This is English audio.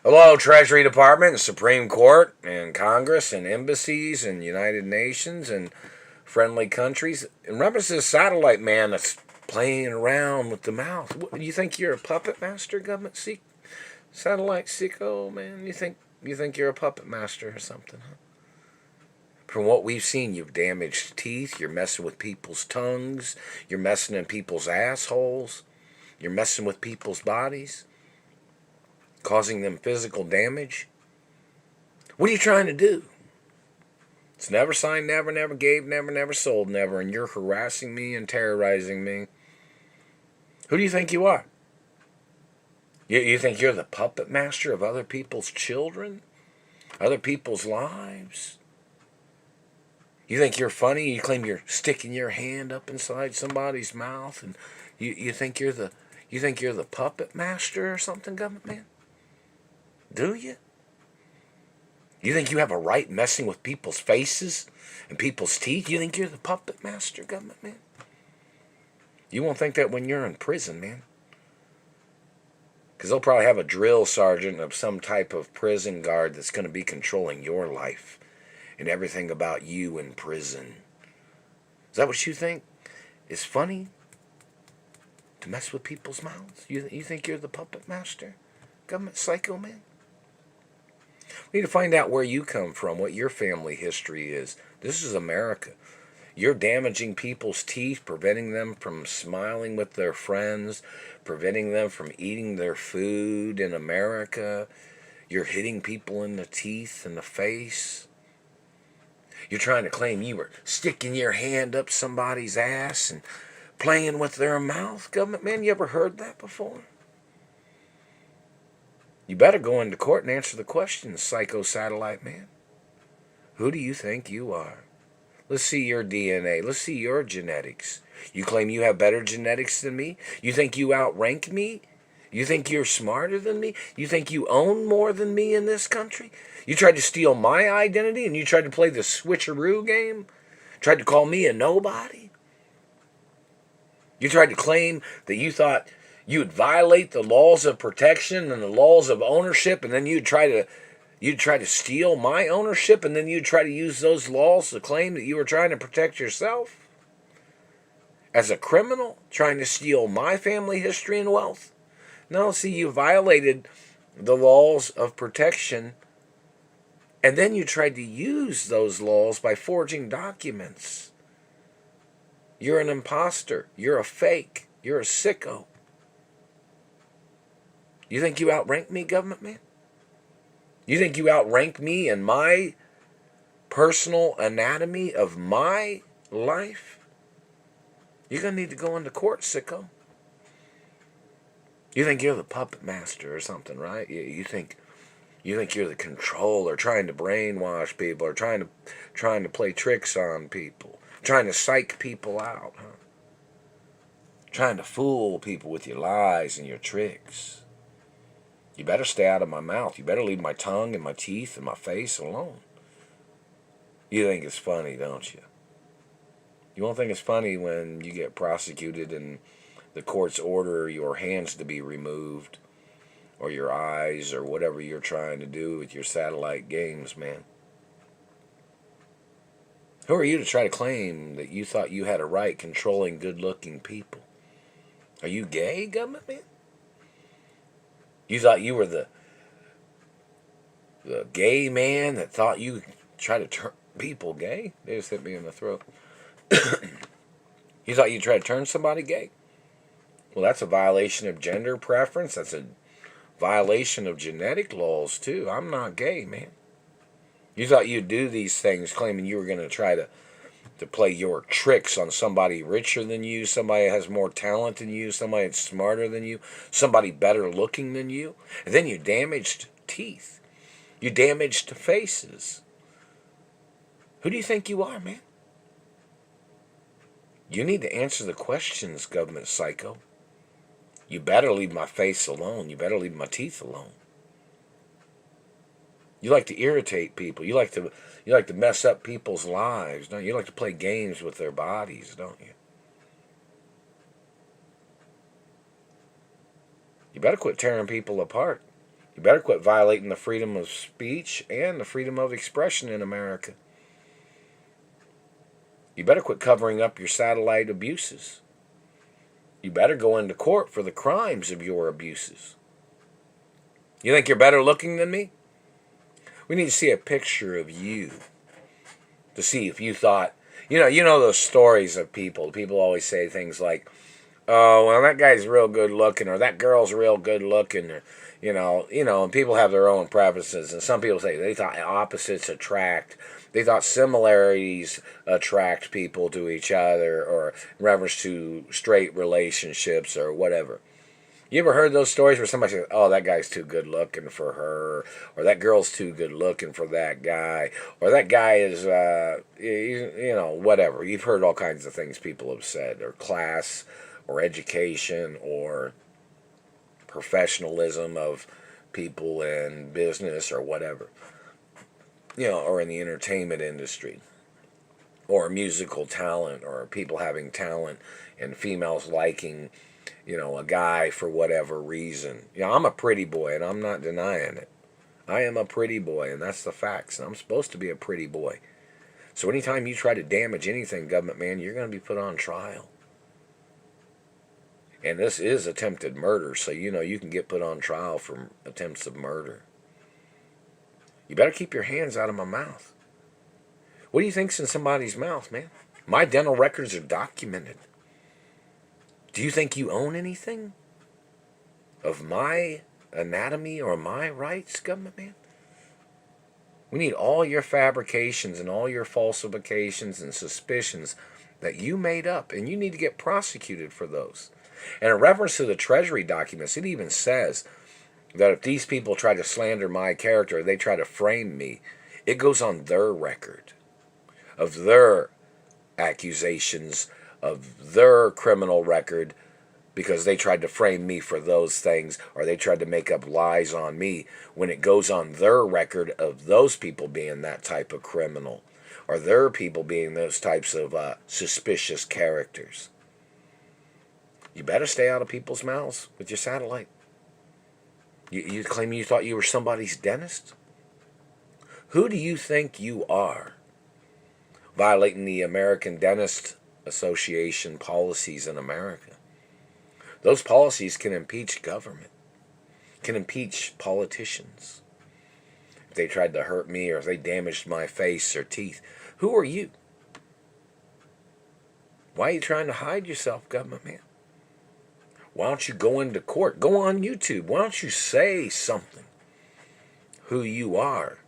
Hello, Treasury Department, Supreme Court, and Congress, and embassies, and United Nations, and friendly countries. In reference to the satellite man that's playing around with the mouth, what, you think you're a puppet master, government satellite sicko man? You think you're a puppet master or something? Huh? From what we've seen, you've damaged teeth. You're messing with people's tongues. You're messing in people's assholes. You're messing with people's bodies, causing them physical damage. What are you trying to do? It's never signed, never, never gave, never, never sold, never, and you're harassing me and terrorizing me. Who do you think you are? You think you're the puppet master of other people's children? Other people's lives? You think you're funny? You claim you're sticking your hand up inside somebody's mouth, and you think you're the puppet master or something, government man? Do you? You think you have a right messing with people's faces and people's teeth? You think you're the puppet master, government man? You won't think that when you're in prison, man. Because they'll probably have a drill sergeant of some type of prison guard that's going to be controlling your life and everything about you in prison. Is that what you think is funny? To mess with people's mouths? You think you're the puppet master? Government psycho man? We need to find out where you come from, what your family history is. This is America. You're damaging people's teeth, preventing them from smiling with their friends, preventing them from eating their food in America. You're hitting people in the teeth and the face. You're trying to claim you were sticking your hand up somebody's ass and playing with their mouth. Government man, you ever heard that before? You better go into court and answer the question, psycho satellite man. Who do you think you are? Let's see your DNA. Let's see your genetics. You claim you have better genetics than me? You think you outrank me? You think you're smarter than me? You think you own more than me in this country? You tried to steal my identity and you tried to play the switcheroo game? Tried to call me a nobody? You tried to claim that you thought you'd violate the laws of protection and the laws of ownership, and then you'd try to steal my ownership, and then you'd try to use those laws to claim that you were trying to protect yourself as a criminal, trying to steal my family history and wealth. No, see, you violated the laws of protection, and then you tried to use those laws by forging documents. You're an imposter. You're a fake. You're a sicko. You think you outrank me, government man? You think you outrank me in my personal anatomy of my life? You're going to need to go into court, sicko. You think you're the puppet master or something, right? You think you're the controller, trying to brainwash people, or trying to play tricks on people, trying to psych people out, huh? Trying to fool people with your lies and your tricks. You better stay out of my mouth. You better leave my tongue and my teeth and my face alone. You think it's funny, don't you? You won't think it's funny when you get prosecuted and the courts order your hands to be removed, or your eyes, or whatever you're trying to do with your satellite games, man. Who are you to try to claim that you thought you had a right controlling good-looking people? Are you gay, government man? You thought you were the gay man that thought you try to turn people gay? They just hit me in the throat. You thought you tried to turn somebody gay? Well, that's a violation of gender preference. That's a violation of genetic laws, too. I'm not gay, man. You thought you'd do these things claiming you were going to try to play your tricks on somebody richer than you, somebody that has more talent than you, somebody that's smarter than you, somebody better looking than you. And then you damaged teeth. You damaged faces. Who do you think you are, man? You need to answer the questions, government psycho. You better leave my face alone. You better leave my teeth alone. You like to irritate people. You like to mess up people's lives, don't you? You like to play games with their bodies, don't you? You better quit tearing people apart. You better quit violating the freedom of speech and the freedom of expression in America. You better quit covering up your satellite abuses. You better go into court for the crimes of your abuses. You think you're better looking than me? We need to see a picture of you to see if you thought, you know those stories of people. People always say things like, "Oh, well, that guy's real good looking," or "That girl's real good looking," or, and people have their own preferences. And some people say they thought opposites attract. They thought similarities attract people to each other, or in reference to straight relationships or whatever. You ever heard those stories where somebody says, "Oh, that guy's too good looking for her," or "That girl's too good looking for that guy," or "That guy is, whatever." You've heard all kinds of things people have said, or class, or education, or professionalism of people in business, or whatever, or in the entertainment industry, or musical talent, or people having talent and females liking a guy for whatever reason. I'm a pretty boy, and I'm not denying it. I am a pretty boy, and that's the facts, and I'm supposed to be a pretty boy. So anytime you try to damage anything, government man, you're going to be put on trial. And this is attempted murder, so you can get put on trial for attempts of murder. You better keep your hands out of my mouth. What do you think's in somebody's mouth, man? My dental records are documented. Do you think you own anything of my anatomy or my rights, government man? We need all your fabrications and all your falsifications and suspicions that you made up, and you need to get prosecuted for those. And in reference to the Treasury documents, it even says that if these people try to slander my character, they try to frame me, it goes on their record of their accusations, of their criminal record, because they tried to frame me for those things, or they tried to make up lies on me, when it goes on their record of those people being that type of criminal, or their people being those types of suspicious characters. You better stay out of people's mouths with your satellite. You claim you thought you were somebody's dentist? Who do you think you are, violating the American Dentist Association policies in America? Those policies can impeach government, can impeach politicians. If they tried to hurt me, or if they damaged my face or teeth, who are you? Why are you trying to hide yourself, government man? Why don't you go into court? Go on YouTube. Why don't you say something? Who you are.